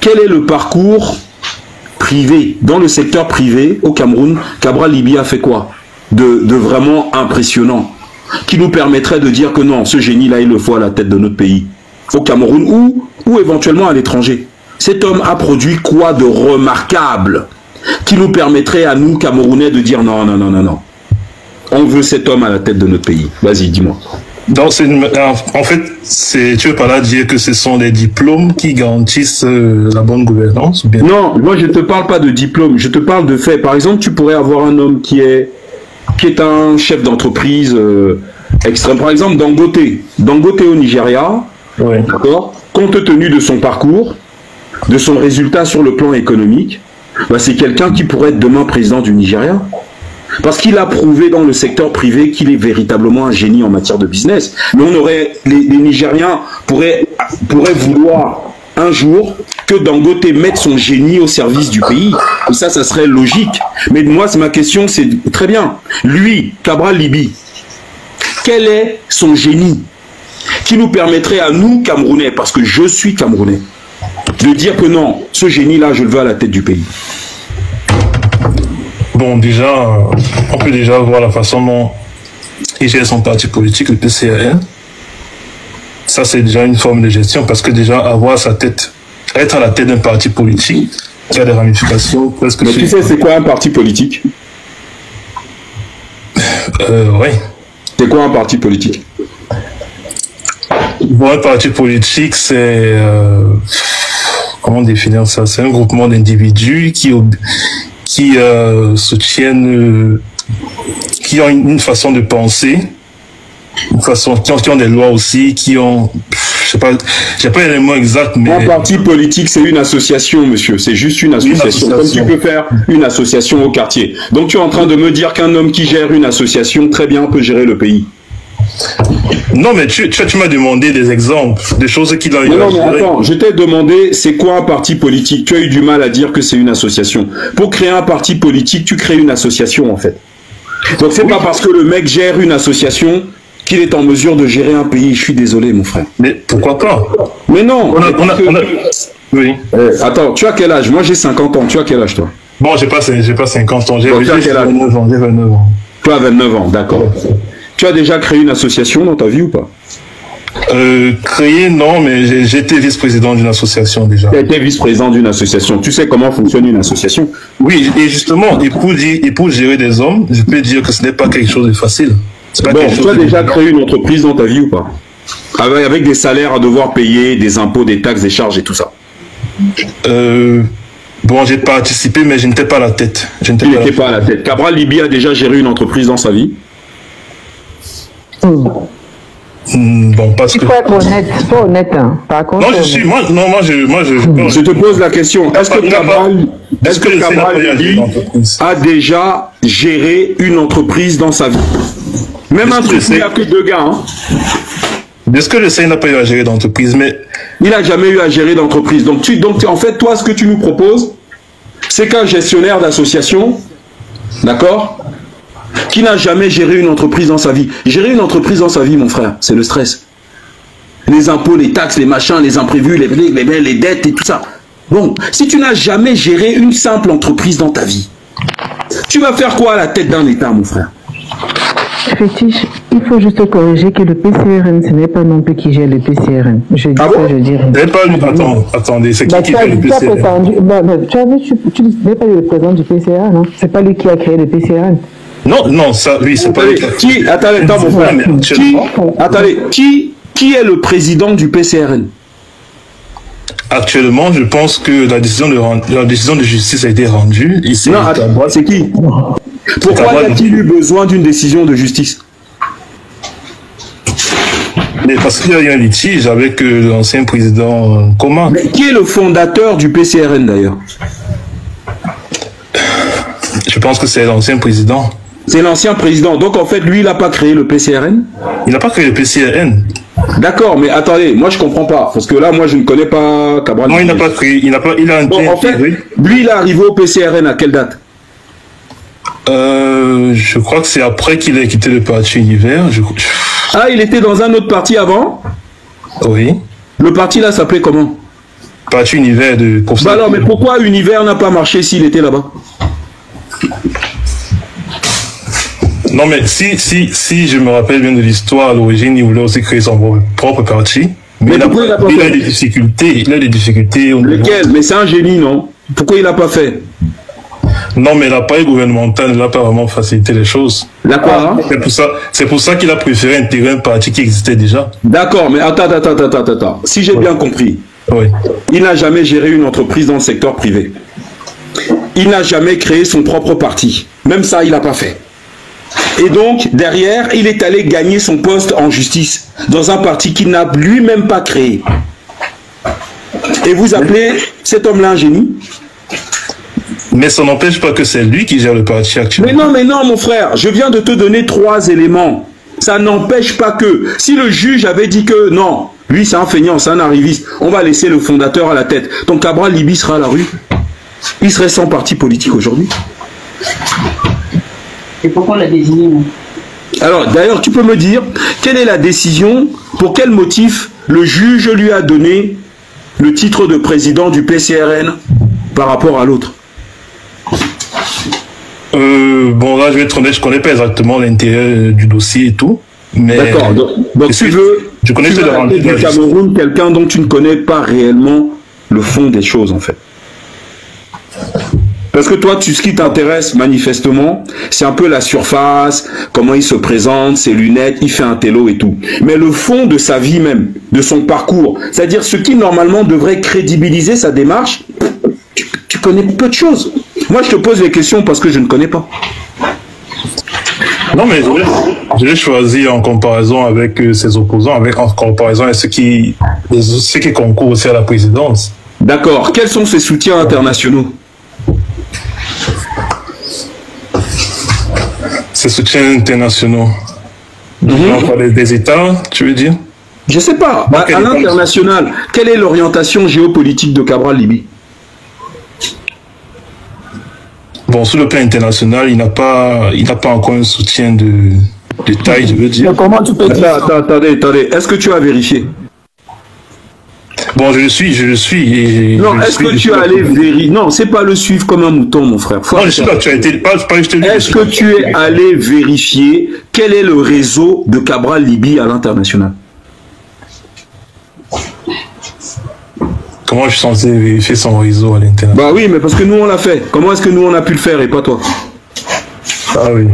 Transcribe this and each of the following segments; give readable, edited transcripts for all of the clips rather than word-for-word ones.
quel est le parcours privé, dans le secteur privé au Cameroun? Cabral Libya a fait quoi de vraiment impressionnant, qui nous permettrait de dire que non, ce génie-là, il le faut à la tête de notre pays, au Cameroun ou éventuellement à l'étranger? Cet homme a produit quoi de remarquable qui nous permettrait à nous, Camerounais, de dire non, non, non, non, non. On veut cet homme à la tête de notre pays. Vas-y, dis-moi. En fait, tu veux par là dire que ce sont les diplômes qui garantissent la bonne gouvernance ou bien? Non, moi je ne te parle pas de diplôme, je te parle de fait. Par exemple, tu pourrais avoir un homme qui est un chef d'entreprise extrême. Par exemple, Dangote au Nigeria, oui. D'accord, compte tenu de son parcours, de son résultat sur le plan économique, bah, c'est quelqu'un qui pourrait être demain président du Nigeria. Parce qu'il a prouvé dans le secteur privé qu'il est véritablement un génie en matière de business. Mais les Nigériens pourraient vouloir un jour que Dangote mette son génie au service du pays. Et ça serait logique. Mais moi, ma question, c'est très bien. Lui, Cabral Libye, quel est son génie qui nous permettrait à nous, Camerounais, parce que je suis Camerounais, de dire que non, ce génie-là, je le veux à la tête du pays? Bon, déjà, on peut déjà voir la façon dont il gère son parti politique, le PCRN. Ça, c'est déjà une forme de gestion, parce que déjà, être à la tête d'un parti politique, qui a des ramifications presque... Mais tu sais, c'est quoi un parti politique? Oui. C'est quoi un parti politique? Bon, un parti politique, c'est... comment définir ça? C'est un groupement d'individus qui soutiennent, qui ont une façon de penser, qui ont des lois aussi, qui ont, je sais pas, j'ai pas les mots exacts, mais... Un parti politique, c'est une association, monsieur, c'est juste une association. Comme tu peux faire une association au quartier. Donc tu es en train de me dire qu'un homme qui gère une association, très bien, peut gérer le pays. Non, mais tu m'as demandé des exemples, des choses qu'il a eu. Non, mais attends, je t'ai demandé c'est quoi un parti politique. Tu as eu du mal à dire que c'est une association. Pour créer un parti politique, tu crées une association en fait. Donc c'est pas parce que le mec gère une association qu'il est en mesure de gérer un pays. Je suis désolé, mon frère. Mais pourquoi pas? Mais non. Oui. Attends, tu as quel âge? Moi j'ai 50 ans. Tu as quel âge toi? Bon, j'ai pas 50 ans. J'ai 29 ans. J'ai 29 ans. Tu as 29 ans, d'accord. Tu as déjà créé une association dans ta vie ou pas? Créé, non, mais j'ai été vice-président d'une association déjà. Tu as été vice-président d'une association. Tu sais comment fonctionne une association? Oui, et justement, et pour gérer des hommes, je peux dire que ce n'est pas quelque chose de facile. Bon, tu as déjà créé une entreprise dans ta vie ou pas? Avec des salaires à devoir payer, des impôts, des taxes, des charges et tout ça. Bon, j'ai participé, mais je n'étais pas à la tête. Tu n'étais pas à la tête. Cabral Libye a déjà géré une entreprise dans sa vie? Bon, parce que... Il faut être honnête, pas honnête, hein. Par contre... Je te pose la question. Est-ce que Cabral Libye a déjà géré une entreprise dans sa vie? Même un truc, il n'y a que 2 gars, hein. De ce que je sais, il n'a pas eu à gérer d'entreprise, mais... Il n'a jamais eu à gérer d'entreprise. Donc, en fait, toi, ce que tu nous proposes, c'est qu'un gestionnaire d'association, d'accord, qui n'a jamais géré une entreprise dans sa vie. Gérer une entreprise dans sa vie, mon frère, c'est le stress. Les impôts, les taxes, les machins, les imprévus, les dettes et tout ça. Bon, si tu n'as jamais géré une simple entreprise dans ta vie, tu vas faire quoi à la tête d'un État, mon frère? Fétiche, il faut juste corriger que le PCRN, ce n'est pas non plus qui gère le PCRN. Je dis ça, je dis rien. Attendez, c'est qui fait le PCRN? Tu n'es pas le président du PCRN, non? C'est pas lui qui a créé le PCRN. Non, ça, oui, c'est pas lui. Attendez, mon frère. Attendez, qui est le président du PCRN? Actuellement, je pense que la décision de justice a été rendue. Non, attends, c'est qui? Pourquoi y a-t-il eu besoin d'une décision de justice? Mais parce qu'il y a eu un litige avec l'ancien président Koma. Mais qui est le fondateur du PCRN d'ailleurs? Je pense que c'est l'ancien président. C'est l'ancien président. Donc en fait, lui, il n'a pas créé le PCRN? Il n'a pas créé le PCRN. D'accord, mais attendez, moi je comprends pas. Parce que là, moi je ne connais pas Cabral. Non, il n'a pas créé. Il a un bon, en fait, lui, il est arrivé au PCRN à quelle date? Je crois que c'est après qu'il ait quitté le parti Univers. Ah, il était dans un autre parti avant? Oui. Le parti là s'appelait comment? partie Univers de professeur. Bah alors, mais pourquoi Univers n'a pas marché s'il était là-bas? Non, mais si je me rappelle bien de l'histoire, à l'origine, il voulait aussi créer son propre parti. Mais il a des difficultés. Il a des difficultés. Lesquelles? Mais c'est un génie, non? Pourquoi il n'a pas fait? Non, mais l'appareil gouvernemental n'a pas vraiment facilité les choses. D'accord. C'est pour ça qu'il a préféré intégrer un parti qui existait déjà. D'accord, mais attends. Si j'ai bien compris, oui. Il n'a jamais géré une entreprise dans le secteur privé. Il n'a jamais créé son propre parti. Même ça, il n'a pas fait. Et donc, derrière, il est allé gagner son poste en justice dans un parti qu'il n'a lui-même pas créé. Et vous appelez cet homme-là un génie? Mais ça n'empêche pas que c'est lui qui gère le parti actuellement. Mais non, mon frère, je viens de te donner 3 éléments. Ça n'empêche pas que, si le juge avait dit que non, lui c'est un feignant, c'est un arriviste, on va laisser le fondateur à la tête, donc Cabral Libby sera à la rue. Il serait sans parti politique aujourd'hui. Et pourquoi on l'a désigné? Alors, d'ailleurs, tu peux me dire, quelle est la décision, pour quel motif le juge lui a donné le titre de président du PCRN par rapport à l'autre? Bon, là, je vais être honnête, je connais pas exactement l'intérêt du dossier et tout. D'accord, donc tu veux du Cameroun quelqu'un dont tu ne connais pas réellement le fond des choses, en fait. Parce que toi, ce qui t'intéresse manifestement, c'est un peu la surface, comment il se présente, ses lunettes, il fait un télo et tout. Mais le fond de sa vie même, de son parcours, c'est-à-dire ce qui normalement devrait crédibiliser sa démarche, tu connais peu de choses. Moi, je te pose les questions parce que je ne connais pas. Non, mais je l'ai choisi en comparaison avec ses opposants, en comparaison avec ceux qui concourent aussi à la présidence. D'accord. Quels sont ses soutiens internationaux? Ses soutiens internationaux. Des États, tu veux dire? Je sais pas. À l'international, quelle est l'orientation géopolitique de Cabral Libby? Bon, sur le plan international, il n'a pas encore un soutien de taille, je veux dire. Mais comment tu peux dire? Attendez. Est-ce que tu as vérifié? Bon, je le suis. Non, est-ce que tu es allé vérifier? Non, c'est pas le suivre comme un mouton, mon frère. Non, je suis l'actualité. Est-ce que tu es allé vérifier quel est le réseau de Cabral Libby à l'international? Comment je suis censé vérifier son réseau à l'international? Bah oui, mais parce que nous on l'a fait. Comment est-ce que nous on a pu le faire et pas toi? Ah oui.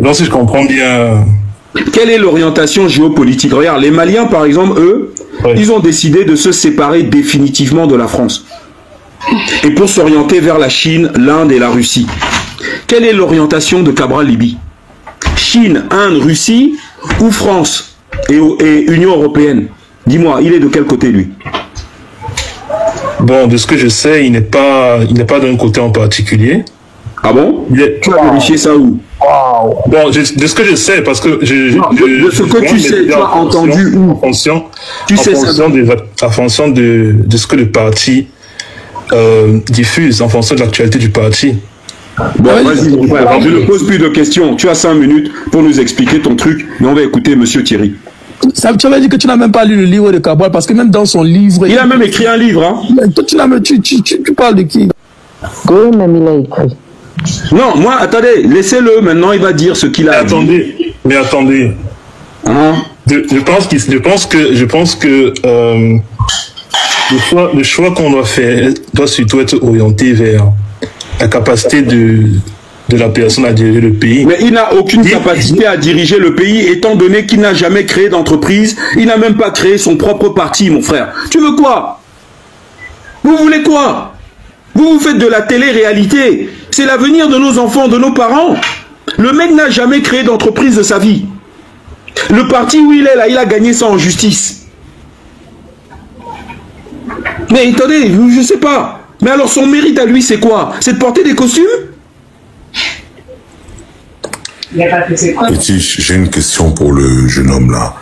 Donc si je comprends bien... Quelle est l'orientation géopolitique? Regarde, les Maliens par exemple, eux, oui, ils ont décidé de se séparer définitivement de la France. Et pour s'orienter vers la Chine, l'Inde et la Russie. Quelle est l'orientation de Cabral Libby? Chine, Inde, Russie ou France et Union Européenne? Dis-moi, il est de quel côté, lui? Bon, de ce que je sais, il n'est pas d'un côté en particulier. Ah bon? Tu as vérifié ça où? Bon, de ce que je sais, parce que de ce que tu sais, tu as entendu où? En fonction de ce que le parti diffuse, en fonction de l'actualité du parti. Bon, vas-y, mon frère, je ne pose plus de questions. Tu as 5 minutes pour nous expliquer ton truc, et on va écouter Monsieur Thierry. Ça, tu avais dit que tu n'as même pas lu le livre de Cabral, parce que même dans son livre... Il a même écrit un livre, hein. Toi, tu parles de qui? Oui, même il a écrit. Non, moi, attendez, laissez-le, maintenant il va dire ce qu'il a dit. Mais attendez. Hein? Je pense que le choix qu'on doit faire doit surtout être orienté vers la capacité de la personne à diriger le pays. Mais il n'a aucune capacité à diriger le pays, étant donné qu'il n'a jamais créé d'entreprise, il n'a même pas créé son propre parti, mon frère. Tu veux quoi? Vous voulez quoi? Vous faites de la télé-réalité. C'est l'avenir de nos enfants, de nos parents. Le mec n'a jamais créé d'entreprise de sa vie. Le parti où il est là, il a gagné ça en justice. Mais attendez, je sais pas. Mais alors son mérite à lui, c'est quoi? C'est de porter des costumes? Petit, j'ai une question pour le jeune homme là.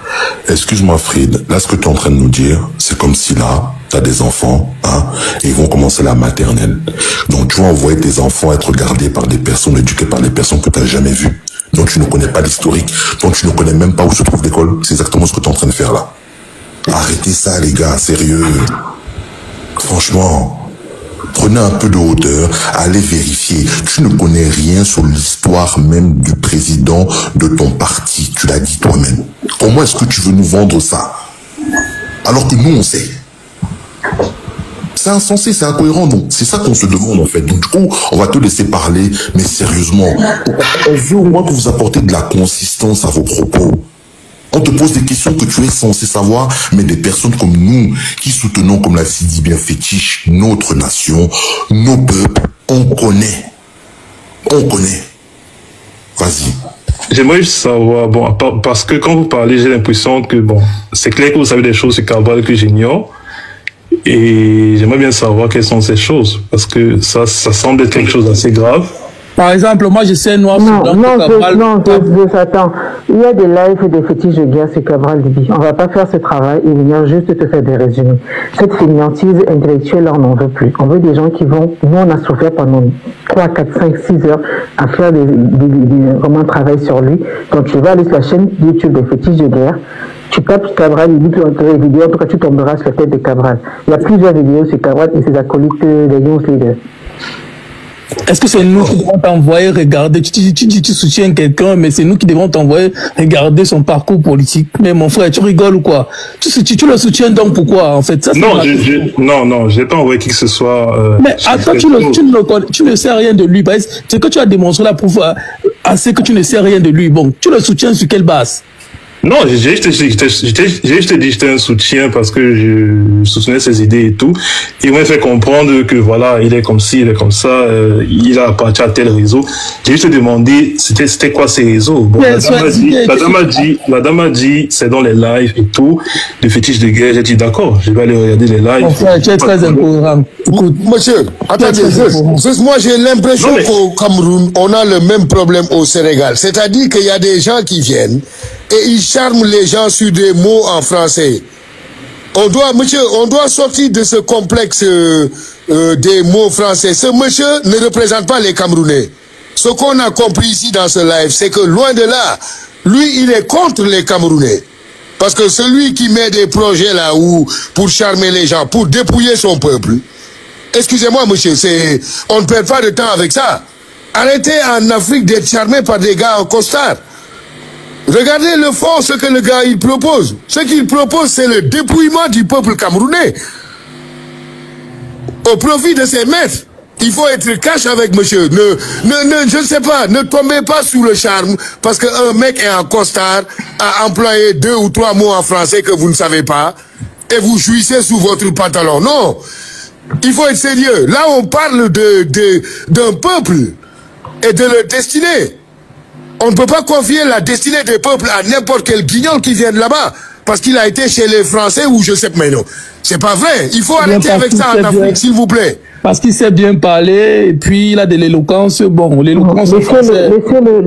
Excuse-moi Fred, là ce que tu es en train de nous dire, c'est comme si là, tu as des enfants, hein, et ils vont commencer la maternelle. Donc tu vas envoyer tes enfants être gardés par des personnes, éduqués par des personnes que tu n'as jamais vues. Donc tu ne connais pas l'historique, donc tu ne connais même pas où se trouve l'école. C'est exactement ce que tu es en train de faire là. Arrêtez ça, les gars, sérieux. Franchement, prenez un peu de hauteur, allez vérifier. Tu ne connais rien sur l'histoire même du président de ton parti. Tu l'as dit toi-même. Comment est-ce que tu veux nous vendre ça? Alors que nous, on sait. C'est insensé, c'est incohérent. Donc, c'est ça qu'on se demande, en fait. Donc, du coup, on va te laisser parler, mais sérieusement, on veut au moins que vous apportez de la consistance à vos propos. On te pose des questions que tu es censé savoir, mais des personnes comme nous, qui soutenons, comme l'a si dit bien Fétiche, notre nation, nos peuples, on connaît. On connaît. Vas-y. J'aimerais juste savoir, bon, parce que quand vous parlez, j'ai l'impression que, bon, c'est clair que vous savez des choses sur Cabral que j'ignore. Et j'aimerais bien savoir quelles sont ces choses, parce que ça semble être quelque chose d'assez grave. Par exemple, moi, je sais noir sur blanc que Cabral... Attends. Il y a des lives et des fétiches de guerre sur Cabral Libi. On va pas faire ce travail et venir juste te faire des résumés. Cette fainéantise intellectuelle, on n'en veut plus. On veut des gens qui vont... Nous, on a souffert pendant 3, 4, 5, 6 heures à faire vraiment un travail sur lui. Donc, tu vas aller sur la chaîne YouTube des fétiches de guerre. Tu tapes Cabral, il dit que les vidéos, en tout cas, tu tomberas sur la tête de Cabral. Il y a plusieurs vidéos sur Cabral et ses acolytes des Youth Leaders. Est-ce que c'est nous qui devons t'envoyer regarder? Tu dis tu soutiens quelqu'un, mais c'est nous qui devons t'envoyer regarder son parcours politique. Mais mon frère, tu rigoles ou quoi? Tu le soutiens donc pourquoi, en fait? Ça, non, je n'ai pas envoyé qui que ce soit. Mais attends, tu ne sais rien de lui. C'est que tu as démontré la preuve assez que tu ne sais rien de lui. Bon, tu le soutiens sur quelle base? Non, j'ai juste dit que j'étais un soutien parce que je soutenais ses idées et tout. Il m'a fait comprendre que voilà, il est comme ci, il est comme ça, il a appartient à tel réseau. J'ai juste demandé c'était quoi ces réseaux. Bon, la dame a dit c'est dans les lives et tout, les fétiches de guerre. J'ai dit d'accord, je vais aller regarder les lives. Enfin, tu es très incohérent. Écoute, monsieur, attendez, moi j'ai l'impression qu'au Cameroun, on a le même problème au Sénégal. C'est-à-dire qu'il y a des gens qui viennent et ils charment les gens sur des mots en français. Monsieur, on doit sortir de ce complexe des mots français. Ce monsieur ne représente pas les Camerounais. Ce qu'on a compris ici dans ce live, c'est que loin de là, lui, il est contre les Camerounais. Parce que celui qui met des projets là où pour charmer les gens, pour dépouiller son peuple, excusez-moi monsieur, on ne perd pas de temps avec ça. Arrêtez en Afrique d'être charmé par des gars en costard. Regardez le fond, ce que le gars il propose. Ce qu'il propose, c'est le dépouillement du peuple camerounais. Au profit de ses maîtres. Il faut être cash avec monsieur. Je ne sais pas, ne tombez pas sous le charme parce qu'un mec est en costard, a employé 2 ou 3 mots en français que vous ne savez pas et vous jouissez sous votre pantalon. Non. Il faut être sérieux. Là, on parle d'un peuple et de leur destinée. On ne peut pas confier la destinée des peuples à n'importe quel guignol qui vient de là-bas. Parce qu'il a été chez les Français ou je sais pas, mais non. C'est pas vrai. Il faut arrêter avec ça en Afrique, s'il vous plaît. Parce qu'il sait bien parler et puis il a de l'éloquence. Bon, l'éloquence française. Laissez-le.